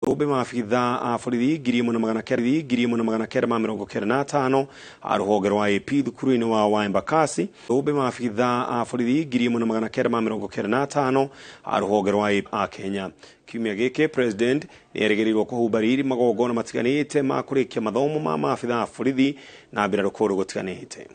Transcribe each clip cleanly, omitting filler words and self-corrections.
Ube maafitha a borithi ngiri ĩmwe na magana kenda ma mĩrongo kenda na atano a rũhonge rwa AP thukuru-inĩ wa Embakasi. Ube maafitha a borithi ngiri ĩmwe na magana kenda ma mĩrongo kenda na atano a rũhonge rwa AP a Kenya. Kiumia gĩkĩ president nĩ erĩgĩrĩirwo kũhumba riri magongona matiganĩte ma kũrĩkia mathomo ma maafitha a borithi na mbirarũ kũndũ gũtiganĩte.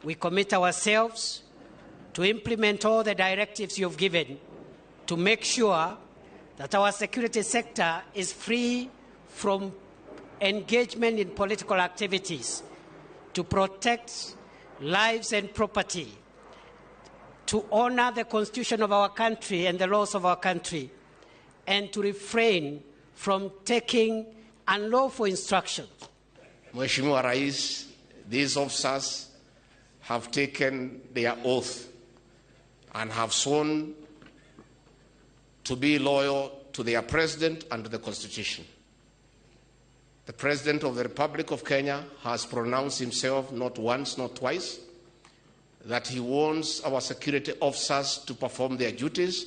We commit ourselves to implement all the directives you've given to make sure that our security sector is free from engagement in political activities, to protect lives and property, to honor the constitution of our country and the laws of our country, and to refrain from taking unlawful instructions. Mheshimiwa Rais, these officers have taken their oath and have sworn to be loyal to their president and to the Constitution. The President of the Republic of Kenya has pronounced himself not once, not twice, that he wants our security officers to perform their duties,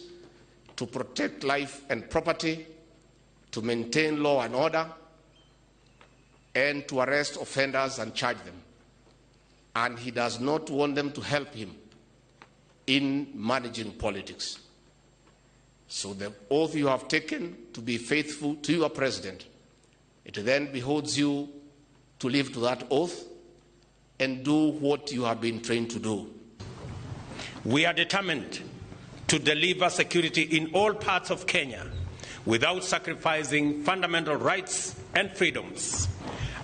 to protect life and property, to maintain law and order, and to arrest offenders and charge them. And he does not want them to help him in managing politics. So the oath you have taken to be faithful to your president, it then behoves you to live to that oath and do what you have been trained to do. We are determined to deliver security in all parts of Kenya without sacrificing fundamental rights and freedoms.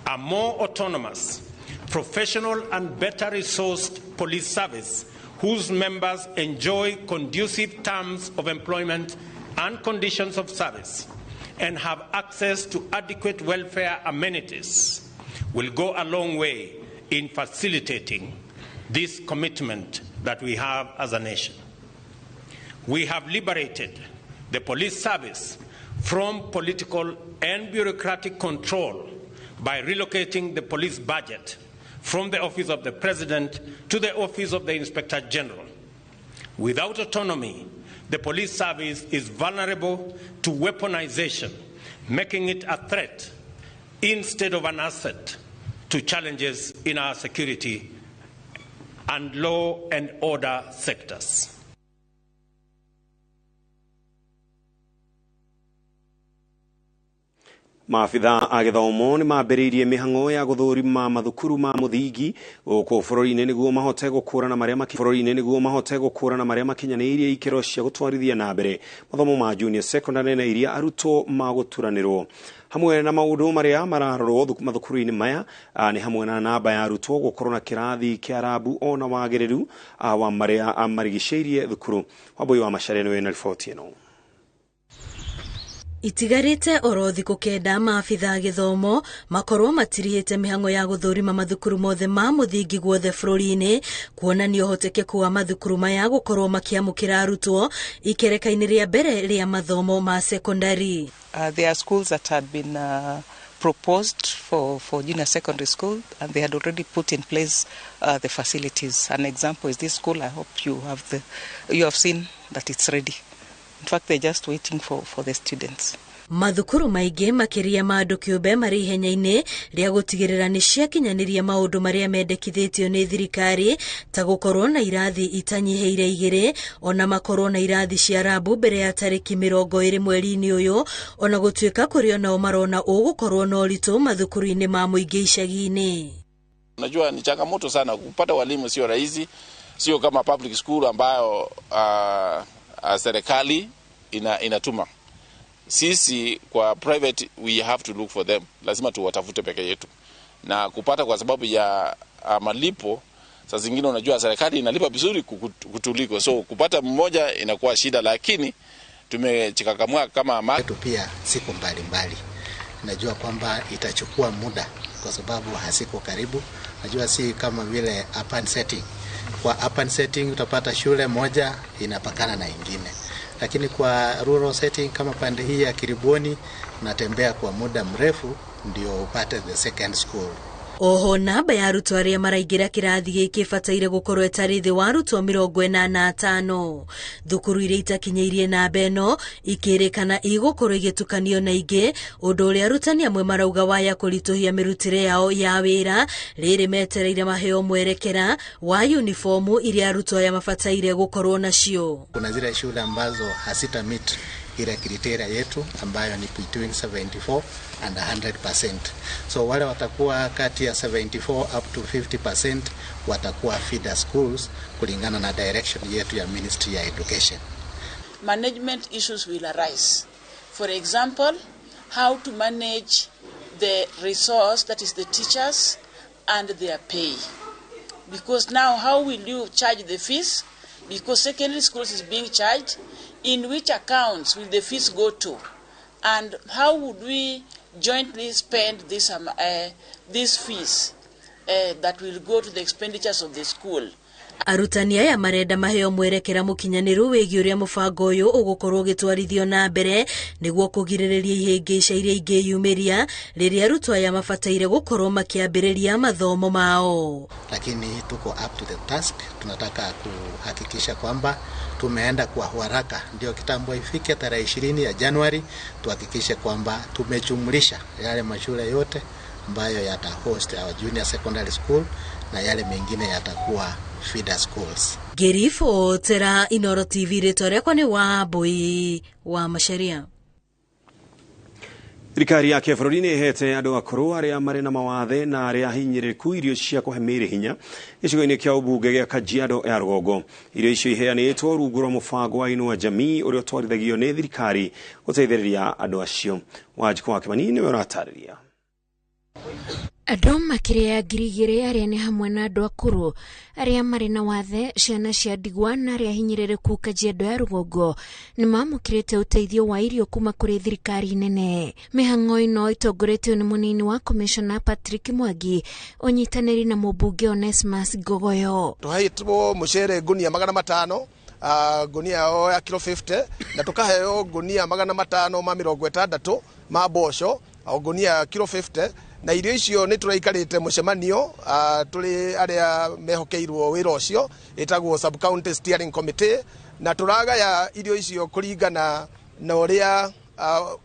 A more autonomous, professional and better resourced police service whose members enjoy conducive terms of employment and conditions of service and have access to adequate welfare amenities will go a long way in facilitating this commitment that we have as a nation. We have liberated the police service from political and bureaucratic control by relocating the police budget from the office of the President to the office of the Inspector General. Without autonomy, the police service is vulnerable to weaponization, making it a threat instead of an asset to challenges in our security and law and order sectors. Maafitha a gĩthomo nĩ mambĩrĩirie mĩhang'o ya gũthũrima mathukuru ma mũthingi gũkũ bũrũri-inĩ nĩguo mahote gũkũrana marĩa makinyanĩirie ikĩro cia gũtwarithia na mbere mathomo ma junior secondary na iria arutwo magũturanĩrwo. Hamwe na maũndũ marĩa mararorwo mathukuru-inĩ maya nĩ hamwe na namba ya arutwo gũkorwo na kĩrathi kĩa arabu ona wagĩrĩru wa marĩa marigicĩirie thukuru. Wambui wa Macharia nĩwe na riboti ĩno. Itigarite oro thikũ kenda maafitha a gĩthomo makorwo matirihĩte mĩhang'o ya gũthũrima mathukuru mothe ma mũthingi guothe bũrũri-inĩ kuonania ũhotekeku wa mathukuru maya gũkorwo makĩamũkĩra arutwo ikereka-inĩ rĩa mbere rĩa mathomo ma secondary. There are schools that had been proposed for junior secondary school, and they had already put in place the facilities. An example is this school. I hope you have seen that it's ready. In fact, they're just waiting for the students. Mathukuru maingĩ makĩria ma andũ kĩũmbe marĩ ihenya-inĩ rĩa gũtigĩrĩra nĩ ciakinyanĩria maũndũ marĩa mendekithĩtio nĩ thirikari ta gũkorwo na irathi itanyihĩire 2 ona makorwo na irathi cia rabu mbere ya tarĩki 20 mweri-inĩ ũyũ ona gũtuĩka kũrĩ onao marona ũgũkorwo na ũritũ mathukuru-inĩ ma mũingĩ icagi-inĩ. Unajua ni changamoto sana kupata walimu, sio rahisi, sio kama public school ambayo serikali inatuma. Sisi kwa private we have to look for them. Lazima tuwatafute peke yetu. Na kupata kwa sababu ya malipo, saa zingine unajua serikali inalipa vizuri kutuliko. So kupata mmoja inakuwa shida, lakini tumechikakamua kama yetu pia siku mbalimbali. najua kwamba itachukua muda kwa sababu hasiko karibu. Najua si kama vile urban setting. Kwa urban setting utapata shule moja inapakana na ingine. Lakini kwa rural setting kama pande hii ya Kiriboni unatembea kwa muda mrefu ndio upate the second school. Oho namba ya arutwo aria maraigira kirathi giki bataire gukorwo etari thi wa arutwo 45. Thukuru iria itakinyeirie namba eno ikirikana igukorwo igitukanio na ingi, undu uria arutani amwe marauga waya kurituhia mirutire yao ya wira riri metereire maheo mwerekera wa uniformu iria arutwo aya mabataire gukorwo nacio. Kuna zile shule ambazo hasita meet ile kriteria yetu ambayo ni between 74 and 100%. So wale watakuwa kati ya 74 up to 50% watakuwa feeder schools kulingana na direction yetu ya Ministry ya Education. Management issues will arise. For example, how to manage the resource, that is the teachers, and their pay. Because now how will you charge the fees? Because secondary schools is being charged. In which accounts will the fees go to? And how would we jointly spend these fees that will go to the expenditures of the school? Arutani aya marenda maheo mwerekera mukinyaniru wigi uria mubango uyu ugukorwo gitwarithio na mbere niguo kugiririria ihingica iria ingiyumiria riria arutwo aya mabataire gukorwo makiambiriria mathomo mao. Lakini tuko up to the task. Tunataka kuhakikisha kwamba tumeenda kwa haraka ndio kitambo ifike tarehe 20 ya Januari tuhakikishe kwamba tumejumlisha yale mashule yote ambayo yata host our junior secondary school na yale mengine yatakuwa feeder schools. Gerifo tera Inooro TV retore kwa ni wa boy wa masharia. Thirikari ya Kebũrũri nĩ ihete andũ akũrũ arĩa marĩ na mawathe na arĩa ahinyĩrĩrĩku irio cia kũhe mĩĩrĩ hinya gĩcigo-inĩ kĩa ũmbunge gĩa Kajiado ya rũgongo. Irio icio iheanĩtwo rungu rwa mũbango wa Inua Jamii ũrĩa ũtwarithagio nĩ thirikari gũteithĩrĩria andũ acio. Wanjikũ wa Kĩmani nĩwe ũratarĩria. Andũ makĩria 2,000 arĩa nĩ hamwe na andũ akũrũ arĩa marĩ na wathe, ciana cia ndigwa na arĩa ahinyĩrĩrĩku Kajiado ya rũgongo nĩ mamũkĩrĩte ũteithio wa irio kuma kũrĩ thirikari nene. Mĩhang'o ĩno ĩtongoretio nĩ mũnini wa Commissioner Patrick Mwangi ũnyitanĩri na mũmbunge Onesmus Gogoyo. Tũheitwo mũcere ngunia 500, ngunia ya kilo 50 na tukaheo ngunia 560 ma mboco, ngunia kilo 50 na irio icio nĩ tũraikarĩte mũcemanio tũrĩ arĩa mehokeirwo wĩra ũcio etagwo sub county steering committee na tũragaya irio icio kũringana na ũrĩa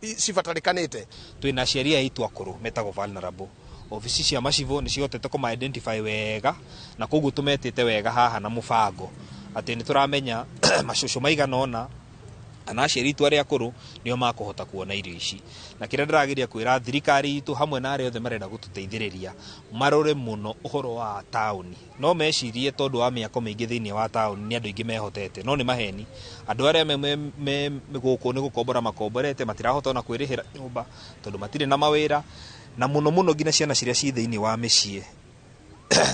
cibatarĩkanĩte. Twĩna sheria itu akũrũ metagwo vulnerable. Ofisi cia macivo nĩ cihotete kũma identify wega na koguo tũmetĩte wega haha na mũbango atĩ nĩ tũramenya macũcũ maigana ona anasheri itu arĩa akũrũ nĩo makuhota kuona irio ici. Na kĩrĩa ndĩrageria kwĩra thirikari itu hamwe na arĩa othe marenda gũtũteithĩrĩria marore mũno ũhoro wa taũni. No mecirie tondũ wa mĩako mĩingĩ thĩinĩ wa taũni nĩ andũ aingĩ mehotete, no nĩ maheni. Andũ arĩa me gũkũ nĩ gũkombora makomborete matirahota ona kwĩrĩhĩra nyũmba tondũ matirĩ na mawĩra na mũno nginya ciana ciria ci thĩinĩ wa mĩciĩ.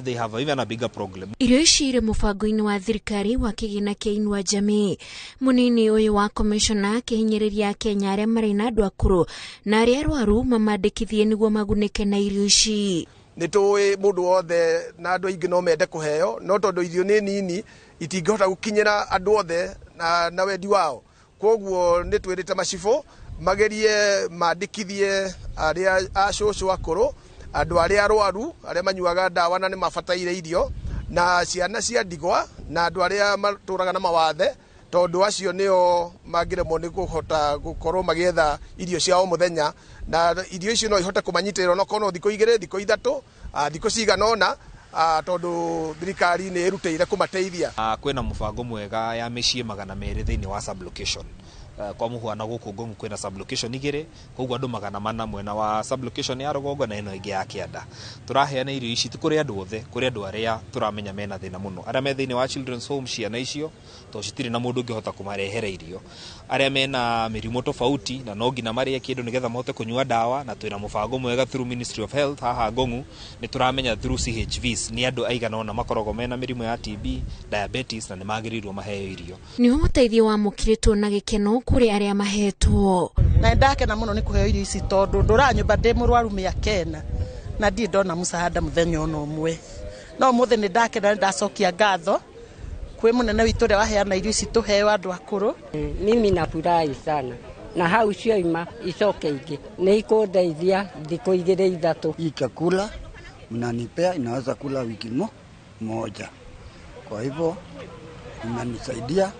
They have even a bigger problem. Irio ici irĩ mũbango-inĩ wa thirikari wa kĩgĩna kĩa Inua Jamii. Mũnini ũyũ wa Commissioner akĩhinyĩrĩria Kenya arĩa marĩ na andũ akũrũ na arĩa arwaru mamandĩkithie nĩguo magunĩke na irio ici. Nĩ tũĩ mũndũ wothe na andũ aingĩ no mende kũheo, no tondũ irio nĩ nini itingĩhota gũkinyĩra andũ othe na wendi wao. Koguo nĩ twĩrĩte macibũ magerie mandĩkithie arĩa acũcũ akũrũ, andũ arĩa arwaru arĩa manyuaga ndawa na nĩ mabataire irio, na ciana cia ndigwa na andũ arĩa matũraga na mawathe tondũ acio nĩo mangĩremwo nĩ kũhota gũkorwo magĩetha irio cia o mũthenya, na irio icio no ihote kũmanyitĩrĩra no kono thikũ 2 thikũ 3 thikũ cigana ona tondũ thirikari nĩ ĩrutĩire kũmateithia. Kwĩna mũbango mwega ya mĩciĩ 200 thĩinĩ wa sublocation. Kwa mũhuano gũkũ Ngong'u kwĩna sublocation 2, koguo andũ 400 mwena wa sublocation ya rũgongo na ĩno ĩngĩ ya Kĩanda. Tũraheana irio ici kũrĩ andũ othe, kũrĩ andũ arĩa tũramenya mena thĩna mũno, arĩa me thĩinĩ wa children's home ciana icio tondũ citirĩ na mũndũ ũngĩhota kũmarehera irio, arĩa mena mĩrimũ tofauti na no nginya marĩe kĩndũ nĩgetha mahote kũnyua ndawa, na twĩna mũbango mwega through Ministry of Health haha Ngong'u nĩ tũramenya through CHVs nĩ andũ aigana ona makoragwo mena mĩrimũ ya TB, diabetes na nĩ magĩrĩirwo maheo irio. Nĩ ũteithio wa mũkirĩtwo na gĩkeno kuri aria mahetwo. Na ndakena muno ni kuheo irio ici tondu nduranyumba ndi murwaru miakena na ndi ndona musahada muthenya ono umwe no muthe ni ndakena ndacokia ngatho kwi munene witu ria waheana irio ici tuheo andu akuru. Mimi nafurahi sana na hau cioima icoke ingi ni ikundeithia thiku igiri ithatu. Ikakula mnanipea inaweza kula wiki moja, kwa hivyo mnanisaidia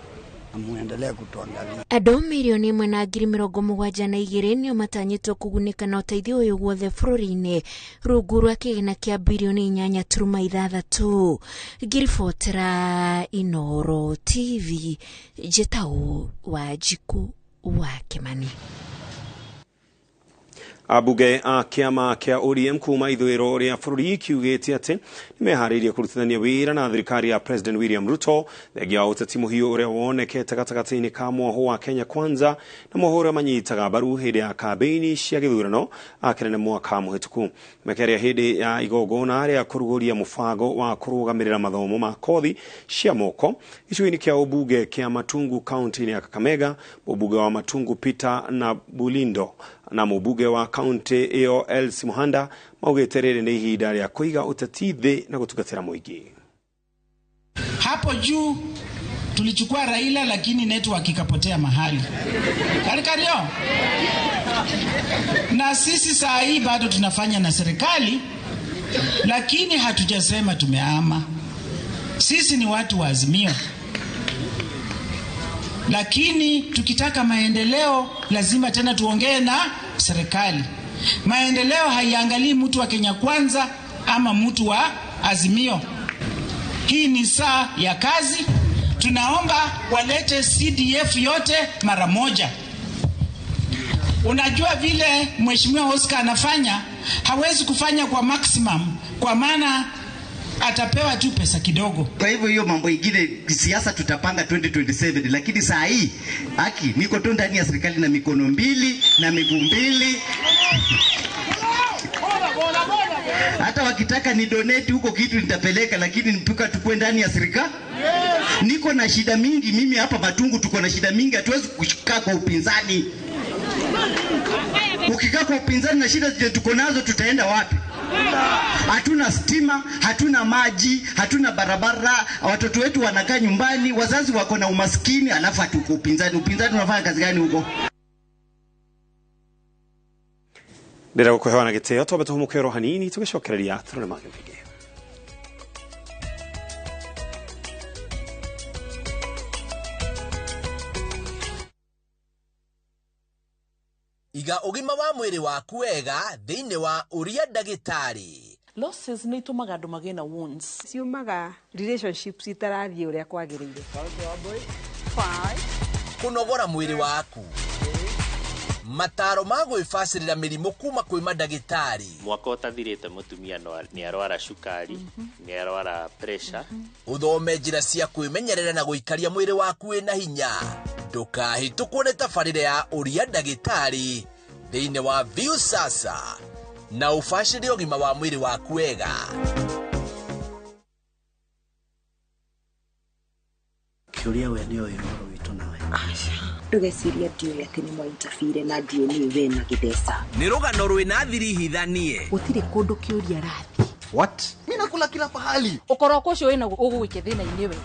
na muendelee kutuangalia. Andũ milioni 172 nĩo matanyĩtwo kũgunĩka na ũteithio ũyũ guothe bũrũri-inĩ rungu rwa kĩgĩna kĩa bilioni 8.6. Ngiribotera Inooro TV njĩtagwo Wanjiku wa Kimani. Abunge a kiama kia ODM kuma ithwiro ria bũrũri kiugĩte atĩ nĩmeharĩirie kũrutithania wĩra na thirikari ya President William Ruto thengia wa ũteti mũhiũ ũrĩa wonekete gatagatĩ-inĩ ka mwoho wa Kenya Kwanza na mohoro ũrĩa manyitaga mbaru hĩndĩ ya kambĩini cia gĩthurano akĩnene mwaka mũhĩtũku. Makeria hĩndĩ ya igongona rĩa kũrugũria mũbango wa kũrũgamĩrĩra mathomo ma kothi cia moko gĩcigo-inĩ kĩa ũmbunge kĩa Matungu kaunti-inĩ ya Kakamega, mũmbunge wa Matungu Peter na Bulindo na mũmbunge wa kaunti ĩyo Elsie Muhanda maugĩte rĩrĩ nĩ ihinda rĩa kũiga ũteti thĩ na gũtungatĩra mũingĩ. Hapo juu tulichukua Raila lakini network ikapotea mahali. Karikario. Na sisi saa hii bado tunafanya na serikali lakini hatujasema tumeama. Sisi ni watu wa Azimio. Lakini tukitaka maendeleo lazima tena tuongee na serikali. Maendeleo haiangalii mtu wa Kenya Kwanza ama mtu wa Azimio. Hii ni saa ya kazi. Tunaomba walete CDF yote mara moja. Unajua vile Mheshimiwa Oscar anafanya, hawezi kufanya kwa maximum kwa maana atapewa tu pesa kidogo. Kwa hivyo hiyo mambo ingine siasa tutapanga 2027, lakini saa hii haki niko tu ndani ya serikali na mikono mbili na miguu mbili. Hata wakitaka ni donate huko kitu nitapeleka, lakini mpaka tukue ndani ya serikali. Niko na shida mingi mimi hapa Matungu, tuko na shida mingi, hatuwezi kukaa kwa upinzani. Ukikaa kwa upinzani na shida zile tuko nazo tutaenda wapi? Hatuna stima, hatuna maji, hatuna barabara, watoto wetu wanakaa nyumbani, wazazi wako na umaskini, alafu tuko upinzani. Upinzani unafanya kazi gani huko? Ndĩra gũkũhewa na gĩtĩo twambe tũhũmũke hanini tũgĩcokereria tũrone maũndũ mangĩ. Iga ũgima wa mwĩrĩ waku wega thĩinĩ wa ũrĩa ndagĩtarĩ. Losses nĩ itumaga andũ magĩe na wounds. Ciumaga relationships itarathiĩ ũrĩa kwagĩrĩire. Kũnogora mwĩrĩ waku. Mataro ma gwĩbacĩrĩra mĩrimũ kuma kwĩ mandagĩtarĩ. Mwaka ũtathirĩte mũtumia nĩ arwara cukari, nĩ arwara pressure. Ũthome njĩra cia kwĩmenyerera na gũikaria mwĩrĩ waku wĩna hinya. Ndũkahĩtũkwo nĩ tabarĩra ya ũrĩa ndagĩtarĩ thĩinĩ wa View Sasa na ũbacĩrĩre ũgima wa mwĩrĩ waku wega. Kĩũria we nĩ Inooro witũ nawe. Ndũgecirie ndiũĩ atĩ nĩ mwaintabire na ndiũĩ nĩ we na gĩtheca. Nĩ rũgano rwĩna thiri hithanie. Gũtirĩ kũndũ kĩũria rathi. What? Mimi nakula kila pahali. Ũkoroko ũcio wĩna ũgũgũike thĩna-inĩ we.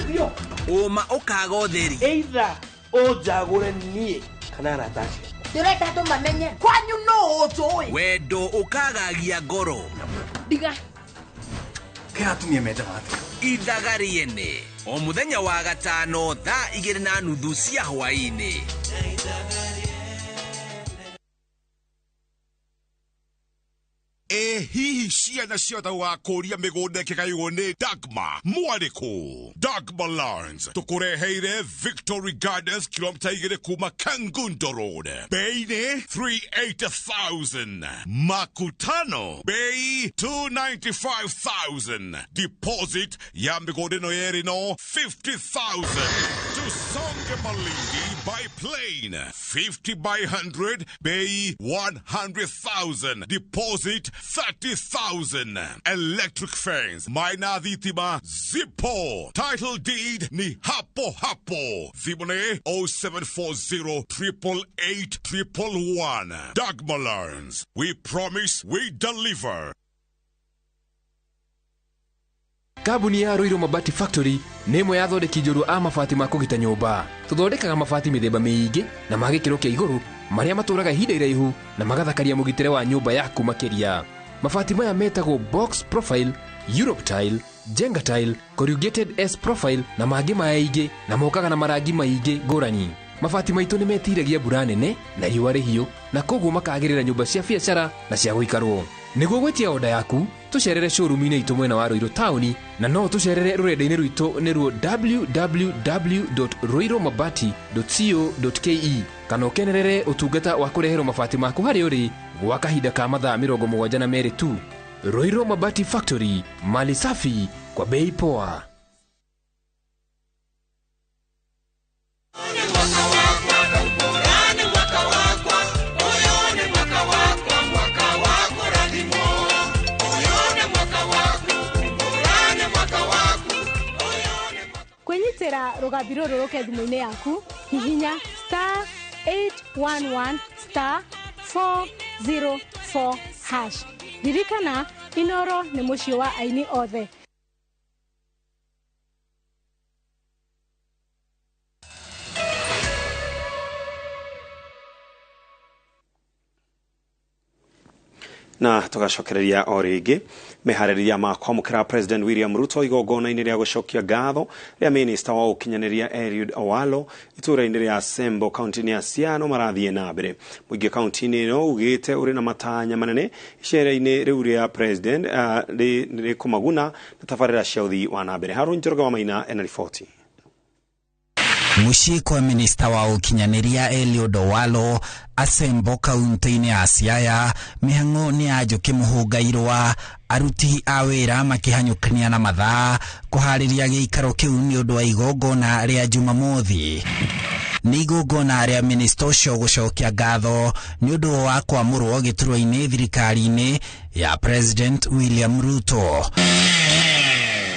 Ndio. Ũma ũkaga ũtheri. Either ũnjagũre niĩ kana arataci. Ndĩrenda andũ mamenye kwanyu no ũtũĩ. Wendo ũkagagia ngoro. Ndiga. Kĩratumia menda atĩ. Ithagariene. O muthenya wa gatano thaa 2:30 cia hwaĩ-inĩ. Hihi ciana ciothe gũgakũria mĩgũnda ĩkĩgaywo nĩ Dagmar mwarĩkũ? Dagmar Lawrence tũkũreheire Victory Gardens kilomita 2 kuma Kangundo Road. Bei nĩ 380,000. Makutano bei 295,000. Deposit ya mĩgũnda ĩno yerĩ no 50,000. Tusonge Malindi by plane. 50 by 100, pay 100,000. Deposit 30,000. Electric fence, Maina Dhitima, Zippo. Title deed ni hapo hapo. Zibone 0740 888 111. Dagmar Learns. We promise we deliver. Kabuni ya Roiro Mabati Factory nemo ya thondeki njorua a mabati ma kugita nyumba. Tuthondekaga mabati mithemba miingi na magikiro kia iguru maria maturaga ihinda iraihu na magathakaria mugitire wa nyumba yaku makiria. Mabati maya metagwo box profile, Europe tile, Jenga tile, corrugated S profile na mangi maingĩ na mokaga na marangi maingi ngũrani. Mabati maitu nĩ metiragia mbura nene na riũa rĩhiũ na koguo makagĩrĩra nyumba cia biacara na cia gũikarwo. Nĩguo gwetia oda yaku tucerere showroom-inĩ itũ mwena wa Roiro Town na no tucerere rũrenda-inĩ rwitũ nĩruo www.roiromabati.co.ke kana ũkenerere ũtungata wa kũreherwo mabati maku harĩ ũrĩ gwa kahinda ka mathaa 72 tu. Roiro Mabati Factory, mali safi kwa bei poa. Kwenyitira rugabiro roroke thimũ-inĩ yaku hihinya *811 *404 hash. Ririkana Inooro nĩ mũciĩ wa aini othe. Na tugacokereria o ringi mehareria ma kwamukira President William Ruto igongona-inĩ rĩa gũcokia ngatho rĩa Minister wa ũkinyanĩria Eliud Owalo itũra-inĩ rĩa Samburu kaunti-inĩ ya Siaya marathiĩ na mbere. Mũingĩ kaunti-inĩ ĩno ugĩte ũrĩ na matanya manene icera-inĩ rĩu rĩa President rĩkũmaguna na tabarĩra cia ũthii wa na mbere. Harun Njoroge wa Maina ena riboti. Muciĩ kwa Minister wa ũkinyanĩria Eliud Owalo Samburu kaunti-inĩ ya Siaya mĩhang'o nĩ yanjũkĩ mũhũngairwa aruti a wĩra makĩhanyũkania na mathaa kũharĩria gĩikaro kĩu nĩ ũndũ wa igongona rĩa Jumamothi. Nĩ igongona rĩa Minister ũcio gũcokia ngatho nĩ ũndũ wa kwamũrwo gĩturwa-inĩ thirikari-inĩ ya President William Ruto.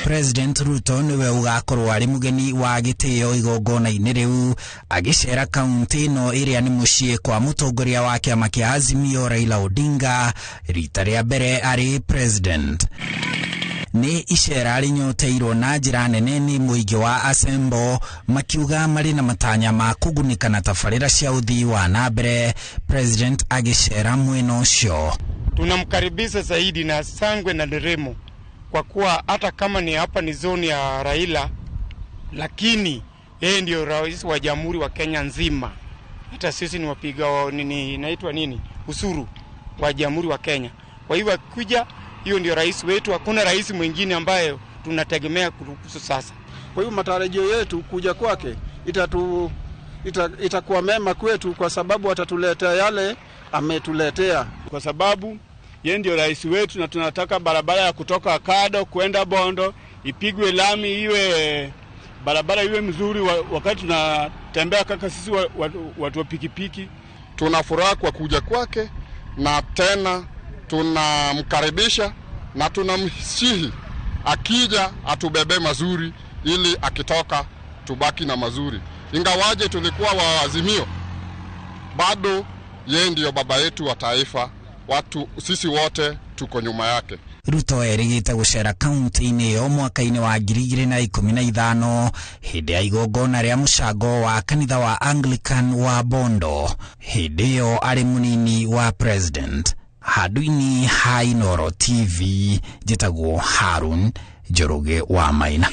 President Ruto niwe ugakorwo ari mugeni wa gitio igongona-inĩ rĩu agĩcera kaunti ĩno ĩrĩa nĩ mũciĩ kwa mũtongoria wa kĩama kĩa Azimio Raila Odinga rita rĩa mbere arĩ president. Nĩ icera rĩnyoteirwo na njĩra nene nĩ mũingĩ wa Samburu makiuga marĩ na matanya ma kũgunĩka na tabarĩra cia ũthii wa na mbere. President agĩcera mwena ũcio. Tunamkaribisha zaidi na sangwe na nderemo kwa kuwa hata kama ni hapa ni zoni ya Raila, lakini yeye ndio rais wa jamhuri wa Kenya nzima. Hata sisi ni wapiga inaitwa nini usuru wa jamhuri wa Kenya. Kwa hivyo kuja hiyo ndio rais wetu, hakuna rais mwingine ambaye tunategemea kuruhusu sasa. Kwa hivyo matarajio yetu kuja kwake itakuwa mema kwetu, kwa sababu atatuletea yale ametuletea, kwa sababu yeye ndio rais wetu na tunataka barabara ya kutoka Kado kwenda Bondo ipigwe lami, iwe barabara iwe mzuri wakati tunatembea kaka sisi watu wa pikipiki. Tuna furaha kwa kuja kwake na tena tunamkaribisha na tunamsihi akija atubebe mazuri ili akitoka tubaki na mazuri. Ingawaje tulikuwa wa Azimio, bado yeye ndio baba yetu wa taifa. Watu sisi wote tuko nyuma yake. Ruto erigite gucera kaunti-inĩ ĩyo mwaka-inĩ wa 2015 hĩndĩ ya igongona rĩa mũcango wa kanitha wa Anglican wa Bondo. Hĩndĩ ĩyo arĩ mũnini wa president. Handũ-inĩ ha Inooro TV njĩtagwo Harun Njoroge wa Maina.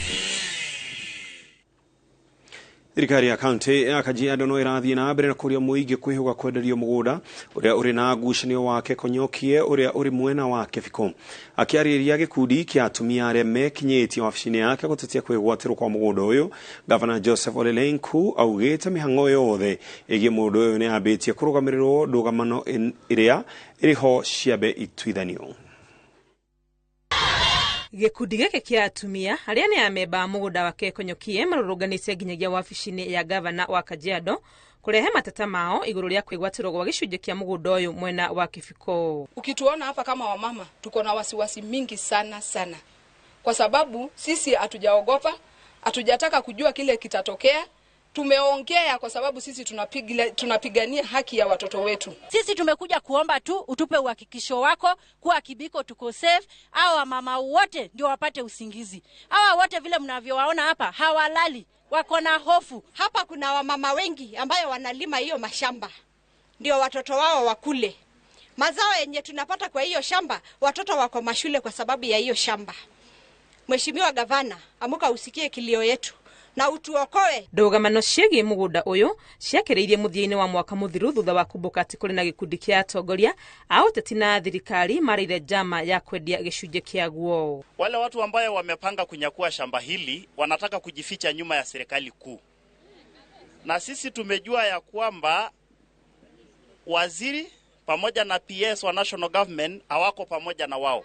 Thirikari ya kaunti ya Kajiado no ĩrathiĩ na mbere na kũria mũingĩ kwĩhuga kwenderio mũgũnda ũrĩa ũrĩ na ngucanio wake Konyokie ũrĩa ũrĩ mwena wa Kebiko. Akĩarĩria gĩkundi kĩa atumia arĩa mekinyĩtie wabici-inĩ yake gũtetia kwĩgwatĩrwo kwa mũgũnda ũyũ, Governor Joseph Ole Lenku augĩte mĩhang'o yothe ĩgiĩ mũndũ ũyũ nĩ yambĩtie kũrũgamĩrĩrwo ndũgamano ĩrĩa ĩrĩho ciambe ituithanio. Gikundi gike kia atumia aria ni ameba mugunda wake konyokie marũrũnganĩte nginyagia wabici-inĩ ya gavana wa Kajiado kurehe mateta mao iguru ria kwigwatirwo gwa gicunjĩ kia mugunda uyu mwena wa Kibiko. Ukituona hapa kama wamama tuko na wasiwasi mingi sana kwa sababu sisi hatujaogopa, hatujataka kujua kile kitatokea. Tumeongea kwa sababu sisi tunapigania haki ya watoto wetu. Sisi tumekuja kuomba tu utupe uhakikisho wako kuwa Kibiko tuko safe, au mama wote ndio wapate usingizi. Hawa wote vile mnavyowaona hapa hawalali, wako na hofu. Hapa kuna wamama wengi ambayo wanalima hiyo mashamba, ndio watoto wao wakule. Mazao yenye tunapata kwa hiyo shamba, watoto wako mashule kwa sababu ya hiyo shamba. Mheshimiwa Gavana, amuka usikie kilio yetu na utuokoe. Ndugamano ciĩgiĩ mugunda uyu ciakĩrĩirie mũthia-inĩ wa mwaka mũthiru thutha wa kumbuka atĩ kũrĩ na gĩkundi kĩa atongoria a ũteti na thirikari marĩire njama ya kwendia gĩcunjĩ kĩaguo. Wale watu ambao wamepanga kunyakua shamba hili wanataka kujificha nyuma ya serikali kuu. Na sisi tumejua ya kwamba waziri pamoja na PS wa national government hawako pamoja na wao.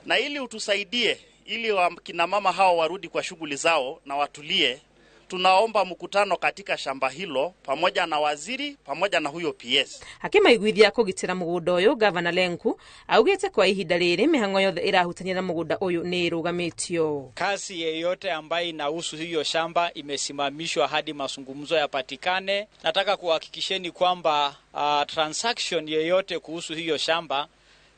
Na ili utusaidie ili kina mama hao warudi kwa shughuli zao na watulie, tunaomba mkutano katika shamba hilo pamoja na waziri pamoja na huyo PS. Akimaiguithia kugitira mugunda uyu, Gavana Lenku augite kwa ihinda riri mihango yothe irahutania na mugunda uyu ni irugamitio. Kazi yeyote ambayo inahusu hiyo shamba imesimamishwa hadi mazungumzo yapatikane. Nataka kuhakikisheni kwamba transaction yeyote kuhusu hiyo shamba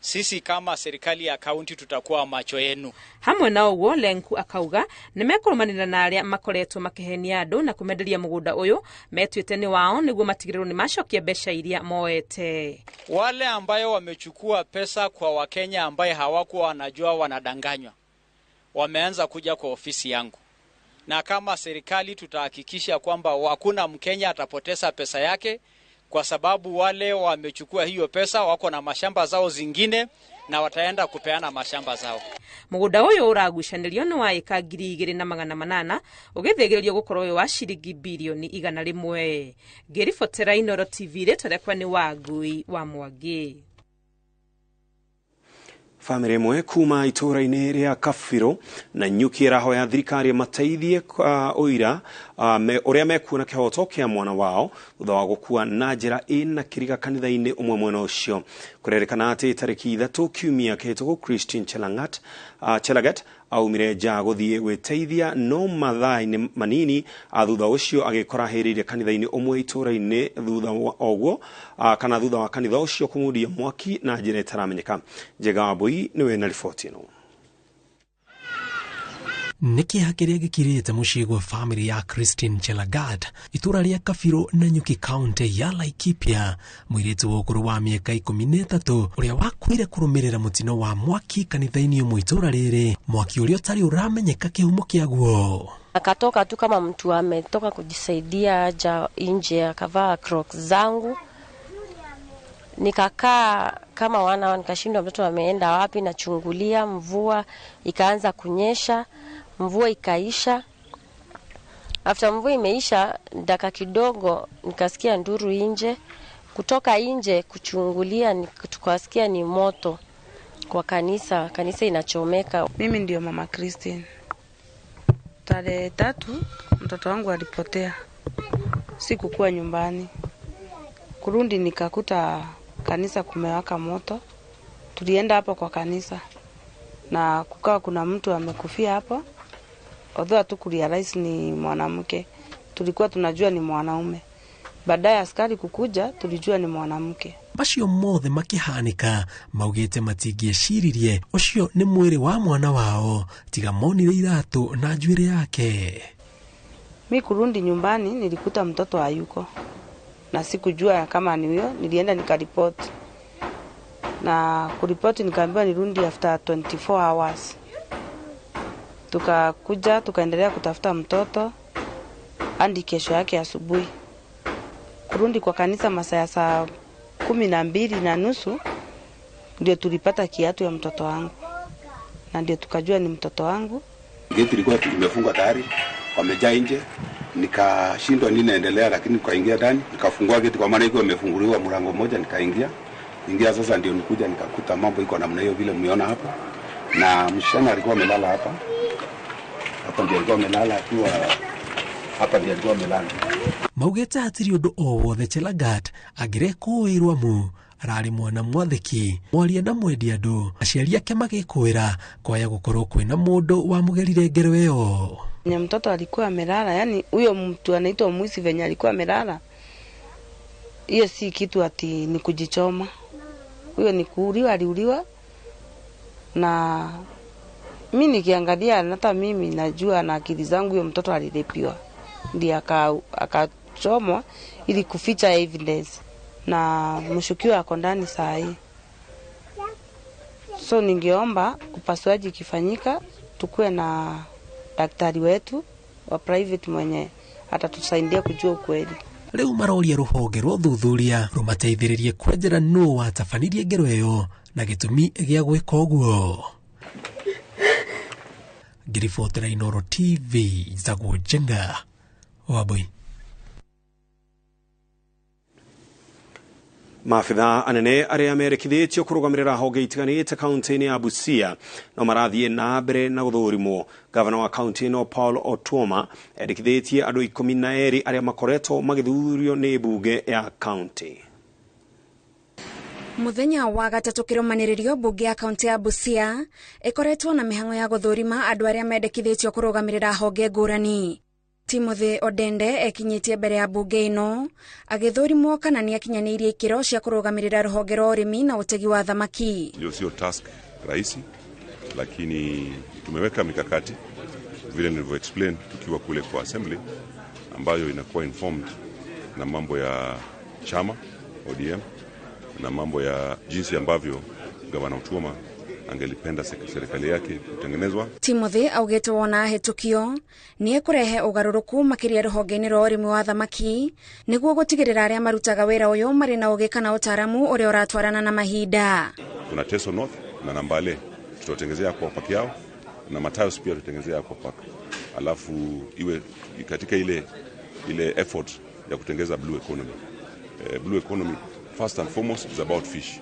sisi kama serikali ya kaunti tutakuwa macho yenu. Hamwe na uguo, Lenku akauga nimekurumanira na aria makoretwo makihenia andu na kumenderia mugunda uyu metuite ni wao niguo matigirwo ni macokia mbeca iria moete. Wale ambayo wamechukua pesa kwa Wakenya ambaye hawakuwa wanajua wanadanganywa wameanza kuja kwa ofisi yangu, na kama serikali tutahakikisha kwamba hakuna Mkenya atapoteza pesa yake, kwa sababu wale wamechukua hiyo pesa wako na mashamba zao zingine na wataenda kupeana mashamba zao. Mugunda uyu uragucanirio ni wa eka 2,800 ugithegeririo gukorwo wa ciringi bilioni 100. Ngiribotera Inooro TV retorekwa ni Wangui wa Mwangi. Family imwe kuma itura-inĩ rĩa Kabiro Nanyuki ĩrahoya thirikari mateithie oira ũrĩa mekuona kĩhoto kĩa mwana wao thutha wa gũkua na njĩra ĩna kĩriga kanitha-inĩ ũmwe mwena ũcio. Kũrerĩkana atĩ tarĩki 3 kiumia kĩhĩtũku Christine Chelagat aumire nja gũthiĩ gwĩteithia no mathaa-inĩ manini thutha ũcio agĩkora hĩrĩire kanitha-inĩ ũmwe itura-inĩ thutha ũguo kana thutha wa kanitha ũcio kũmundia mwaki na njĩra ĩtaramenyeka. Njega Wambui niwe na riboti ĩno. Nĩkĩeha kĩrĩa gĩkirĩte mũciĩ gwa family ya Christine Chelagat itura rĩa Kabiro Nanyuki county ya Laikipia, mũirĩtu wa ũkũrũ wa mĩaka 13 ũrĩa wakuire kũrũmĩrĩra mũtino wa mwaki kanitha-inĩ ũmwe itura rĩrĩ, mwaki ũrĩa ũtarĩ ũramenyeka kĩhumo kĩaguo. Akatoka tu kama mtu ametoka kujisaidia aja nje, akavaa crocs zangu. Nikakaa kama wana nikashindwa mtoto ameenda wapi, na chungulia mvua ikaanza kunyesha, mvua ikaisha. After mvua imeisha dakika kidogo nikasikia nduru nje. Kutoka nje kuchungulia tukasikia ni moto kwa kanisa inachomeka. Mimi ndio mama Christine. Tarehe 3 mtoto wangu alipotea. Sikukuwa nyumbani. Kurundi nikakuta kanisa kumewaka moto. Tulienda hapo kwa kanisa na kukawa kuna mtu amekufia hapo. Although hatukurealize ni mwanamke, tulikuwa tunajua ni mwanaume. Baadaye askari kukuja tulijua ni mwanamke. Macio mothe makihanika maugite matingĩeciririe ucio ni mwĩrĩ wa mwana wao, tiga monire iratu na njuĩrĩ yake. Mimi kurundi nyumbani nilikuta mtoto hayuko na sikujua kama ni huyo. Nilienda nikaripoti, na kuripoti nikaambiwa nirundi after 24 hours. Tukakuja tukaendelea kutafuta mtoto hadi kesho yake asubuhi. Kurundi kwa kanisa masaa ya saa 12:30 ndio tulipata kiatu ya mtoto wangu, na ndio tukajua ni mtoto wangu. Geti ilikuwa imefungwa tayari, wamejaa nje. Nikashindwa nini naendelea, lakini nikaingia ndani, nikafungua geti kwa maana iko imefunguliwa mlango mmoja, nikaingia. Sasa ndio nikuja nikakuta mambo iko namna hiyo vile mmeona hapa. na msichana alikuwa amelala hapa. Hapa ndiye alikuwa amelala akiwa hapa ndiye alikuwa amelala. Maugete hatiri undu o wothe Chelagat agirekuirwa mu arari mwana mwathiki mwaria na mwendia andu aciari ake magikwira kwaya gukorwo kwina mundu wa mugerire ngero iyo. Nya mtoto alikuwa amelala, yani huyo mtu anaitwa Muisi venye alikuwa amelala. Hiyo si kitu ati ni kujichoma. Huyo ni kuuliwa, aliuliwa. Na mimi nikiangalia hata mimi najua na akili zangu huyo mtoto alilepiwa. Ndiye akachomwa ili kuficha evidence. Na mshukiwa ako ndani saa hii. So ningeomba upasuaji kifanyika tukue na daktari wetu wa private mwenye atatusaidia kujua ukweli. Leo maroria ruhonge rwa thuthuria rumateithiririe kwenjera no watafanirie ngero iyo na gitumi gia gwika uguo. Ngiribotera Inooro TV Zagwo Jenga Waboi. Maabitha anene aria merekithitio kurugamirira honge itiganite kaunti-ini ya Busia no marathie na mbere na guthurimwo. Gavana wa kaunti ino Paul Otuoma erikithitie andu 12 aria makoretwo magithurio ni bunge ya kaunti. Muthenya wa gatatu kirumaniririo bunge ya kaunti ya Busia ikoretwo na mihango ya guthurima andu aria mendekithitio kurugamirira honge ngurani. Timothy Odende ekinyitie mbere ya bunge ino agithurimwo kana ni akinyanirie ikiro cia kurugamirira ruhonge rwa urimi na utegi wa thamaki. Ndio sio task rahisi, lakini tumeweka mikakati vile nilivyo explain tukiwa kule kwa assembly ambayo inakuwa informed na mambo ya chama ODM na mambo ya jinsi ambavyo Gavana Otuoma angelipenda serikali yake kutengenezwa. Timothy augete wona hetukio ni ekurehe ugaruruku makiria ruhonge-ini rwa urimi wa thamaki niguo gutigirira aria marutaga wira uyu mari na uge kana utaramu uria uratwarana na mahinda. Kuna Teso North na Nambale tutatengenezea kwa park yao na Matayos pia tutatengenezea kwa park. Alafu iwe katika ile effort ya kutengeneza blue economy. Blue economy first and foremost is about fish.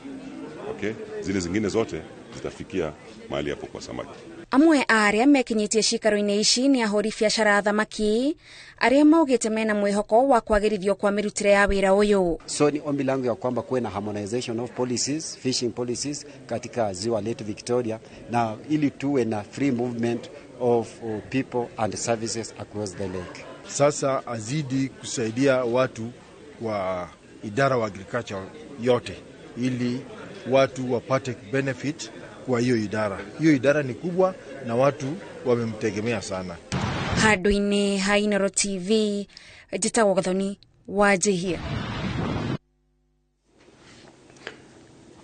Okay? Zile zingine zote zitafikia mahali hapo kwa samaki. Amwe aria mekinyitie cikaro-ini ici ni ahuri biacara ya thamaki aria maugite mena mwihoko wa kwagirithio kwa mirutire ya wira uyu. So ni ombi langu ya kwamba kuwe na harmonization of policies, fishing policies katika ziwa letu Victoria, na ili tuwe na free movement of people and services across the lake. Sasa azidi kusaidia watu wa idara wa agriculture yote ili watu wapate benefit kwa hiyo idara. Hiyo idara ni kubwa na watu wamemtegemea sana. Handu-ini ha Inooro TV njitagwo Gathoni Wanjihia.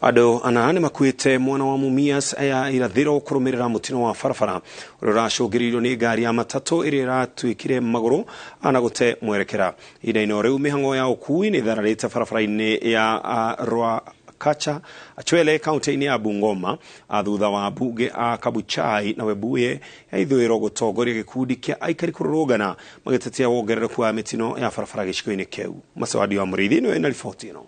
Ado anane makuite mwana wa Mumias aya irathiro kurumirira mutino wa farafara urashugiririo ni gari ya matatu irira tuikire maguru anagute mwerekera ida-ino riu mihango ya ukui ni thararite farafara-ini ya rwa Kacha achwele kaunti-ini ya Bungoma athutha wa bunge a Kabuchai na webuye ya ithwiro gutongoria gikundi kia aikari kururugana magitetia wongerereku wa mitino ya farafara giciko-ini keu. Masawadi wa Murithi niwe na riboti ino.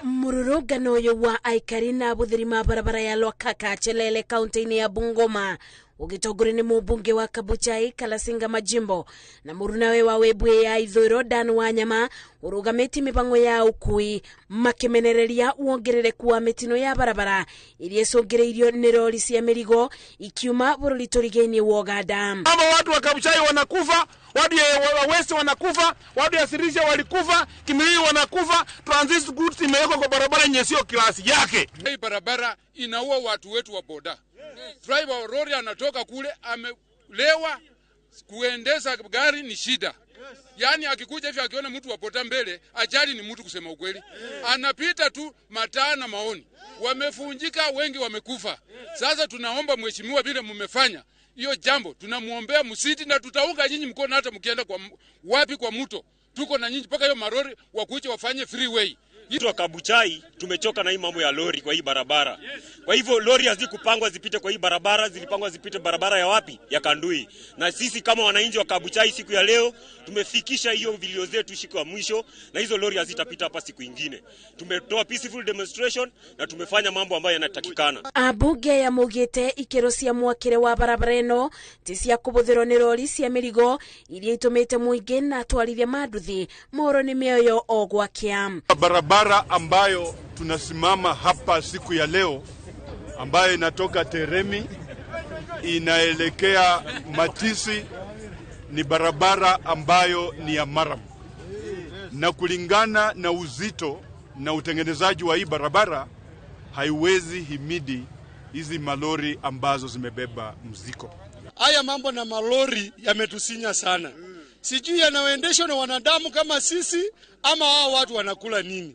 Mururugano uyu wa aikari na buthiri ma barabara ya Lwakaka achelele kaunti-ini ya Bungoma ugitongore ni mubunge wa Kabuchai Kalasinga Majimbo na murunawe wa webuye ya ithwiro Dan Wanyama urugameti mipango ya ukui makimenereria wongerereku wa mitino ya barabara iria icungireirio ni rori cia mirigo ikiuma bururi turigeni wa Uganda. Kama watu wa Kabuchai wanakufa, watu wa West wanakufa, watu ya Sirisia walikufa, Kimilili wanakufa, transit goods imewekwa kwa barabara yenye sio klasi yake. Hii barabara inaua watu wetu wa boda. Driver wa lori anatoka kule amelewa, kuendesha gari ni shida. Yani akikuja hivi akiona mtu wapota mbele, ajali ni mtu kusema ukweli. Anapita tu mataa na maoni. Wamefunjika, wengi wamekufa. Sasa tunaomba mheshimiwa vile mmefanya hiyo jambo, tunamuombea msiti na tutaunga nyinyi mkono hata mkienda kwa wapi kwa mto. Tuko na nyinyi mpaka hiyo marori wakuche wafanye freeway. Yetu Kabuchai tumechoka na hii mambo ya lori kwa hii barabara. Kwa hivyo lori hazikupangwa zipite kwa hii barabara, zilipangwa zipite barabara ya wapi? Ya Kandui. Na sisi kama wananchi wa Kabuchai siku ya leo tumefikisha hiyo vilio zetu siku ya mwisho, na hizo lori hazitapita hapa siku nyingine. Tumetoa peaceful demonstration na tumefanya mambo ambayo yanatakikana. Abunge ya mugite ikero cia mwakire wa barabara eno tisia kubuthiro ni lori cia mirigo iria itumite muingi na twarithia maduthi moro ni mioyo ogwakia. Barabara ambayo tunasimama hapa siku ya leo ambayo inatoka Teremi inaelekea Matisi ni barabara ambayo ni ya maram, na kulingana na uzito na utengenezaji wa hii barabara haiwezi himidi hizi malori ambazo zimebeba mzigo. Haya mambo na malori yametusinya sana. Sijui yanaendeshwa na wanadamu kama sisi ama hao watu wanakula nini.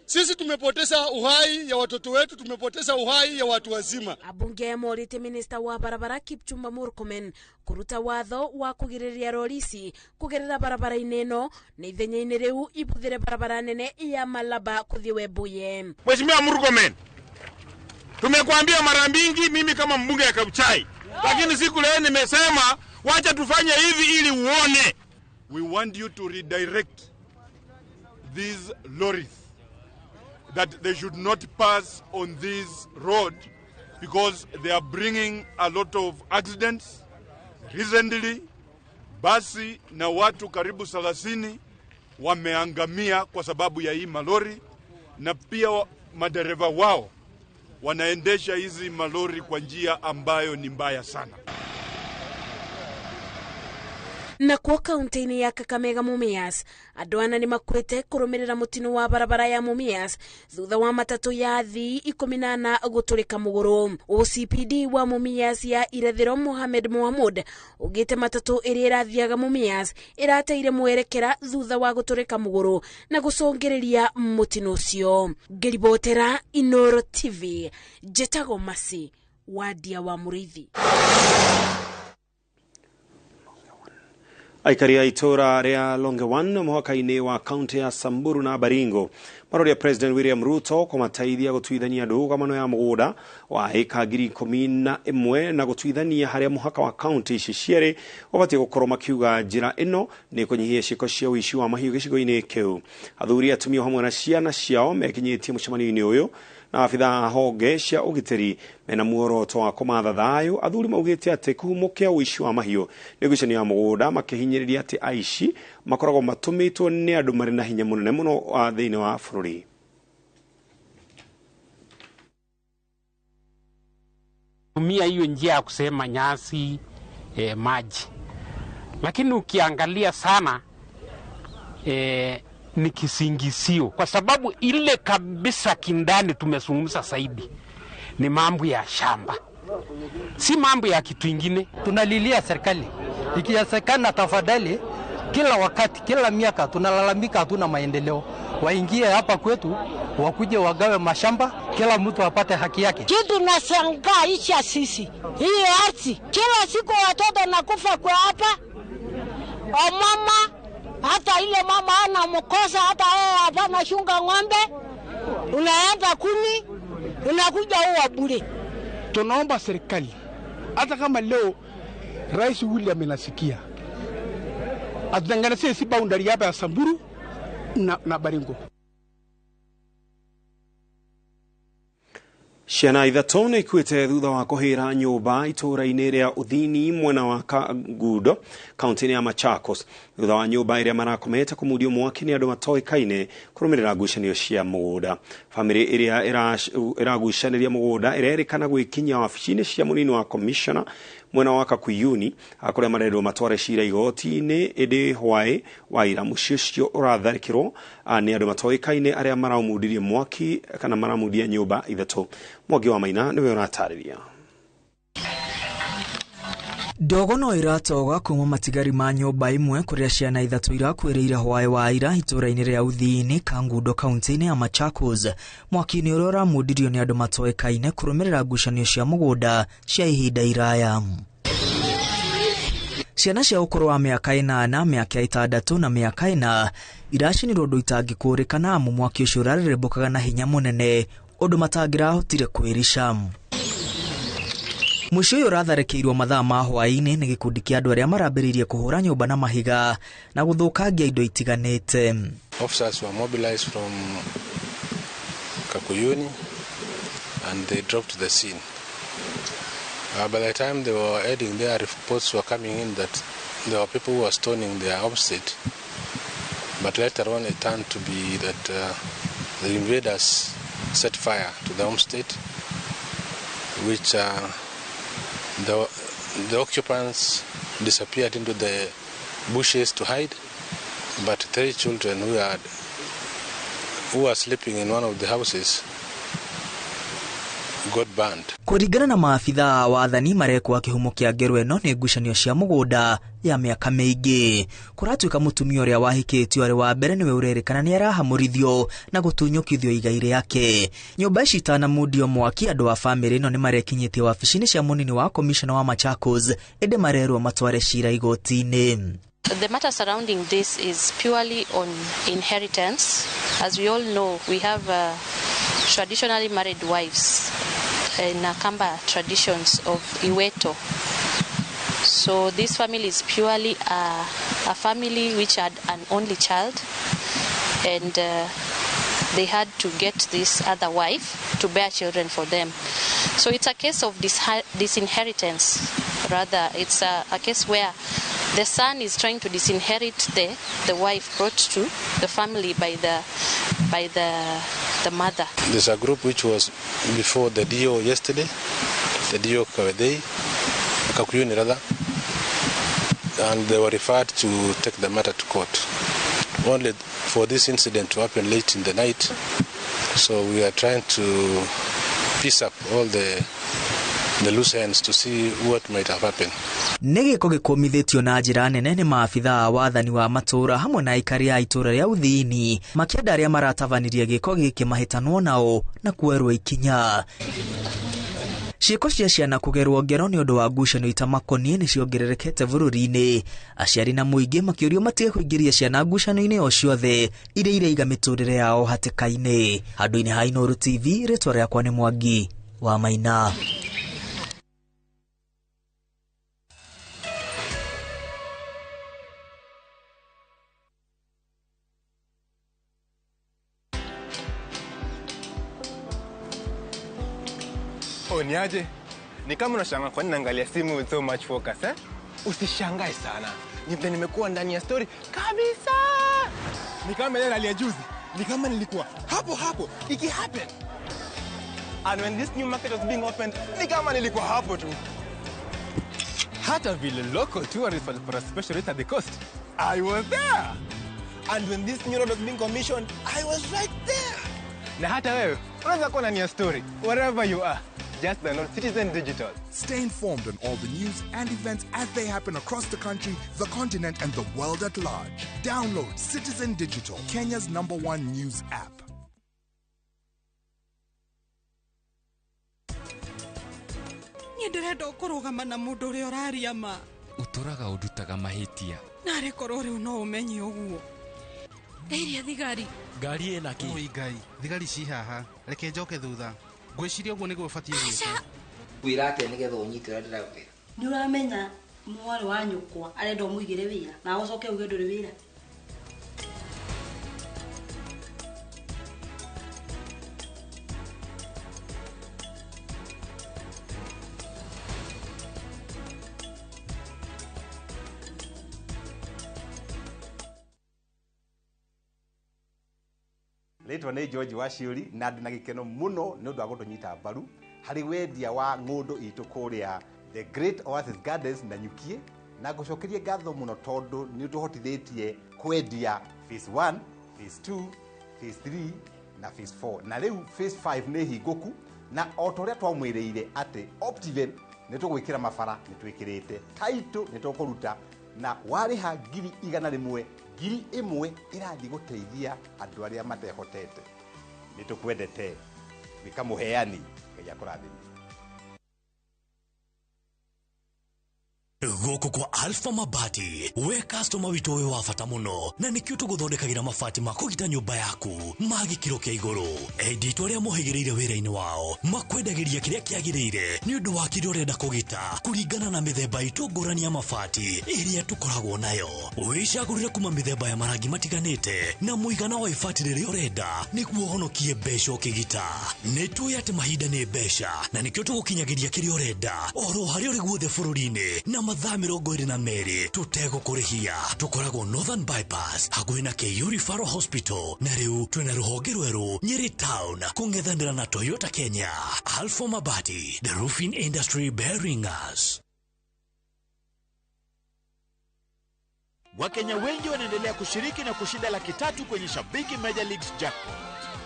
Sisi tumepoteza uhai ya watoto wetu, tumepoteza uhai ya watu wazima. Abunge ya morite minister wa barabara Kipchumba Murkomen kuruta watho wa kugiriria rolisi kugerera barabara ineno na ithenya-ini riu ibuthire barabara nene ya Malaba kuthiwe Buye. Mheshimiwa Murkomen, tumekuambia mara mingi mimi kama mbunge ya Kabuchai, lakini siku leo nimesema wacha tufanye hivi ili uone. We want you to redirect these lorries, that they should not pass on this road because they are bringing a lot of accidents. Recently, basi na watu karibu 30 wameangamia kwa sababu ya hii malori, na pia madereva wao wanaendesha hizi malori kwa njia ambayo ni mbaya sana. Na kwa kaunti ya Kakamega Mumias adwana ni makwete kurumirira mutino wa barabara ya Mumias thutha wa matatu ya thi 18 guturika muguru. OCPD wa Mumias ya irathiro Mohamed Mohamud ugite matatu iri irathiaga Mumias irateire mwerekera thutha wa guturika muguru na gusongeriria mutino ucio. Geribotera Inooro TV Jetago Masi wadia wa Murithi. Aikari ya itora rea Longewan mwaka-ini wa kaunti ya Samburu na Baringo marori ya President William Ruto kwa mataithia gutwithania ndũgamano ya mũgũnda wa eka 11 na gutwithania haria muhaka wa kaunti ici cierĩ ũbatie gũkorwo makiuga njĩra ĩno nĩ kũnyihia ciĩko cia ũici wa mahiũ gĩcigo-inĩ kĩu. Athuri atumia hamwe na ciana ciao mekinyĩtie mũcemanio-inĩ ũyũ na afitha honge cia ugitiri mena muoroto wa kumatha thayo. Athuri maugite ati kuhumukia uici wa mahiũ nĩ gucania ya mũgũnda makihinyĩrĩria ati aici makoragwo matumitwo nĩ andũ marĩ na hinya mũnene mũno thĩinĩ wa bũrũri. Tumia hiyo njia ya kusema nyasi maji, lakini ukiangalia sana ni kisingisio, kwa sababu ile kabisa kindani tumezungumza zaidi ni mambo ya shamba, si mambo ya kitu kingine. Tunalilia serikali ikiwezekana, tafadhali, kila wakati, kila miaka tunalalamika hatuna maendeleo. Waingie hapa kwetu, wakuje wagawe mashamba, kila mtu apate haki yake. Kitu nashangaa isha sisi hii ardhi, kila siku watoto nakufa kwa hapa. O mama, hata ile mama ana mkosa, hata yeye hapana shunga ng'ombe, unaenda kuni, unakuja uwa bure. Tunaomba serikali, hata kama leo Rais William anasikia, atutengenezee si boundary hapa ya Samburu na Baringo. Ciana ithatũ nĩ ikuĩte thutha wa kũhĩra nyũmba itũũra-inĩ rĩa Uthini mwena wa Kangundo kaunti-inĩ ya Machakos thutha wa nyũmba ĩrĩa marakomete kũmudio mwaki nĩ andũ matoĩkaine kũrũmĩrĩra ngucanio cia mũgũnda. Famĩlĩ ĩrĩa ĩragucanĩria mũgũnda ĩrerĩkana gwĩkinyia wabici-inĩ cia mũnini wa commissioner mwena wa Kakuyuni kũrĩa marendwo matware cira igoti-inĩ ĩndĩ hwaĩ wa ira mũciĩ ũcio ũratharĩkĩrwo nĩ andũ matoĩkaine arĩa maramudirie mwaki kana maramudia nyũmba ithatũ. Mwangi wa Maina niwe ũratarĩria. Ndogo no iratoga kuma matigari ma nyũmba imwe kuria ciana ithatũ irakuĩrĩire hwaĩ wa ira itũũra-inĩ rĩa Uthini Kangundo kaunti-inĩ ya Machakos. Mwaki-inĩ ũrĩa ũramundirio nĩ andũ matoĩkaine kũrũmĩrĩra ngucanio cia mũgũnda cia ihinda iraya. ciana cia ũkũrũ wa mĩaka 8, mĩaka 6 na mĩaka 4 iracinirwo ũndũ itangĩkũrĩkana amu mwaki ũcio ũrarĩrĩmbũkaga na hinya mũnene ũndũ matangĩrahotire kwĩrisha. Mũico ũyũ ũratharĩkĩirwo mathaa ma hwaĩ-inĩ nĩ gĩkundi kĩa andũ arĩa marambĩrĩirie kũhũra nyũmba na mahiga na gũthũkangia indo itiganĩte. Officers were mobilized from Kakuyuni and they dropped the scene. By the time they were heading there, reports were coming in that there were people who were stoning their homestead. But later on it turned to be that the invaders set fire to the homestead, which the occupants disappeared into the bushes to hide. But 3 children who were sleeping in one of the houses got burned. Kũringana na maafitha wathani marekwa kĩhumo kĩa ngero ĩno nĩ ngucanio cia mũgũnda ya mĩaka mĩingĩ. Kũratuĩka mũtumia ũrĩa wahikĩtio arĩ wa mbere nĩwe ũrerĩkana nĩ arahamũrithio na gũtunyũkithio igai rĩake. Nyũmba ici itanamundio mwaki, andũ a bamĩrĩ ĩno nĩ marekinyĩtie wabici-inĩ cia mũnini wa commissioner wa Machakos ĩndĩ marerwo matware cira igoti-inĩ. The matter surrounding this is purely on inheritance. As we all know, we have traditionally married wives in Nakamba traditions of Iweto. So this family is purely a family which had an only child, and they had to get this other wife to bear children for them. So it's a case of disinheritance. Rather, it's a case where the son is trying to disinherit the wife brought to the family by the mother. There's a group which was before the DO yesterday, the DO Kakuyuni rather, and they were referred to take the matter to court. Only for this incident to happen late in the night, so we are trying to piece up all the loose ends to see what might have happened. Nĩgĩko gĩkũmithĩtio na njĩra nene nĩ maabitha wathani wa matũra hamwe na aikari a itũra rĩa Uthini makĩenda arĩa maratabanirie gĩko gĩkĩ mahĩtanwo nao na kuerwo ikinya. Ciĩko cia ciana kũgerwo ngero nĩ ũndũ wa ngucanio itamakoniĩ nĩ ciongererekete bũrũri-inĩ. Aciari na mũingĩ makĩũrio matige kũingĩria ciana ngucanio-inĩ o ciothe iria ireiga mĩtũrĩre yao hatĩka-inĩ. Handũ-inĩ ha Inooro TV, rĩtwa rĩakwa nĩ Mwangi wa Maina. Niaje? Ni kama unashangaa kwa nini naangalia simu with so much focus, eh? Usishangae sana. Nimekuwa ndani ya story kabisa. Ni kama ile hali ya juzi. Ni kama nilikuwa hapo iki happen. And when this new market was being opened, ni kama nilikuwa hapo tu. Hata vile local tourists for a special rate at the coast, I was there. And when this new road was being commissioned, I was right there. Na hata wewe, unaweza kuwa ndani ya story wherever you are. Just download Citizen Digital. Stay informed on all the news and events as they happen across the country, the continent, and the world at large. Download Citizen Digital, Kenya's #1 news app. Nĩndĩrenda ũkũrũgama na mũndũ ũrĩa ũraria ma. Ũtũraga ũndutaga mahĩtia. Na rekorwo rĩu no ũmenye ũguo. Ĩrĩa thigari. Ngari ĩna kĩ? Oi ngai, thigari ci haha. Reke njoke thutha. Ngwĩciria ũguo nĩguo ũbatiĩ gwĩka. Wĩra ake nĩgetha ũnyite ũrĩa ndĩrakwĩra. Nĩ ũramenya mwarĩ wa nyũkwa arenda ũmũigĩre wĩra na ũcoke uge ndũrĩ wĩra. Rĩtwa nĩ George Waciuri na ndĩ na gĩkeno mũno nĩ ũndũ wa gũtũnyita mbaru harĩ wendia wa ng'ũndũ itũ kũrĩa The Great Oasis Gardens Nanyuki, na ngũcokerie ngatho mũno tondũ nĩ ũtũhotithĩtie kwendia phase 1, phase 2, phase 3 na phase 4, na rĩu phase 5 nĩ hingũku, na o ta ũrĩa twamwĩrĩire atĩ Optiven nĩ tũgwĩkĩra mabara nĩ twĩkĩrĩte, Taito nĩ tũkũruta, na warĩha ngiri 100, ngiri 1 ĩrathiĩ gũteithia andũ arĩa matehotete. Nĩ tũkwendete wĩka mũheani, Ngai akũrathime. goko kwa Alpha Mabati we customer wito we wafata muno na nikio tuguthondekagira mabati makugita nyumba yaku magikiro kia iguru edito ria muhigireire wira-ini wao makwendagiria kiria kiagirire ni undu wa kiria urenda kugita kuringana na mithemba itungurani ya mabati iria tukoragwo nayo wicagurire kuma mithemba ya marangi matiganite na muigana wa ibati riria urenda niguo honokie mbeca ukigita nitui ati mahinda ni mbeca na nikio tugukinyagiria kiria urenda oro hari uri guothe bururi-ini na mathaa 22 tutegukũrĩhia tukoragwo Northern Bypass hakuhĩ na KU Referral Hospital na riu twina ruhonge rweru Nyeri Town kung'ethanĩra na Toyota Kenya. Alpha Mabati, the roofing industry bearing us. Wakenya wengi wanaendelea kushiriki na kushinda $300,000 kwenye Shabiki Major Leagues Jackpot.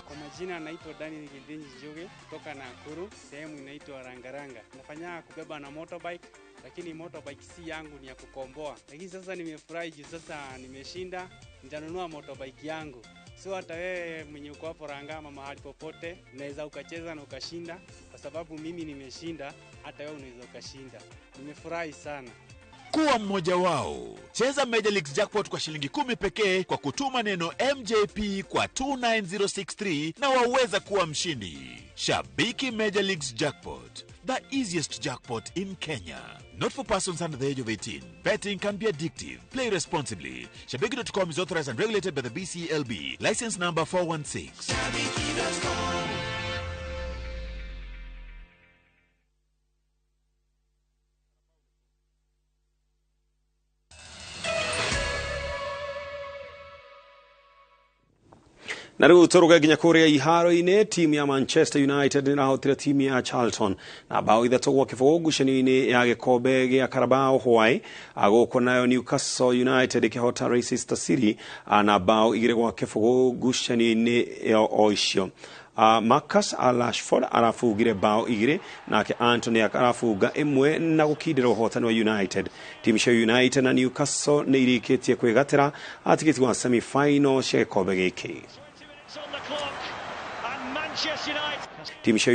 Kwa majina naitwa Daniel Gidinji Joge kutoka Nakuru, sehemu inaitwa Rangaranga. Nafanya kubeba na motorbike, lakini motorbike si yangu, ni ya kukomboa. Lakini sasa nimefurahi juu sasa nimeshinda, nitanunua motorbike yangu. So hata wewe mwenye uko hapo Rangama mahali popote unaweza ukacheza na ukashinda, kwa sababu mimi nimeshinda, hata wewe unaweza ukashinda. Nimefurahi sana. Kuwa mmoja wao. Cheza Major Leagues Jackpot kwa shilingi 10 pekee kwa kutuma neno MJP kwa 29063 na waweza kuwa mshindi. Shabiki Major Leagues Jackpot, the easiest jackpot in Kenya. Not for persons under the age of 18. Betting can be addictive. Play responsibly. Shabiki.com is authorized and regulated by the BCLB. License number 416. Shabiki.com. Na riu turuge nginya kuria iharo-ini timu ya Manchester United nirahotire timu ya Charlton na bao 3 gwa kibugu ngucanio-ini ya gikombe gia Carabao hwai aguko nayo Newcastle United ikihota Leicester City na bao 2 gwa kibugu ngucanio-ini o icio. Marcus Rashford arafugire bao 2 nake Anthony arafuga 1 na gukindira uhotani wa United. Timu cia United na Newcastle ni irikitie kwigatira atigiti wa semi final cia gikombe giki. Timu cia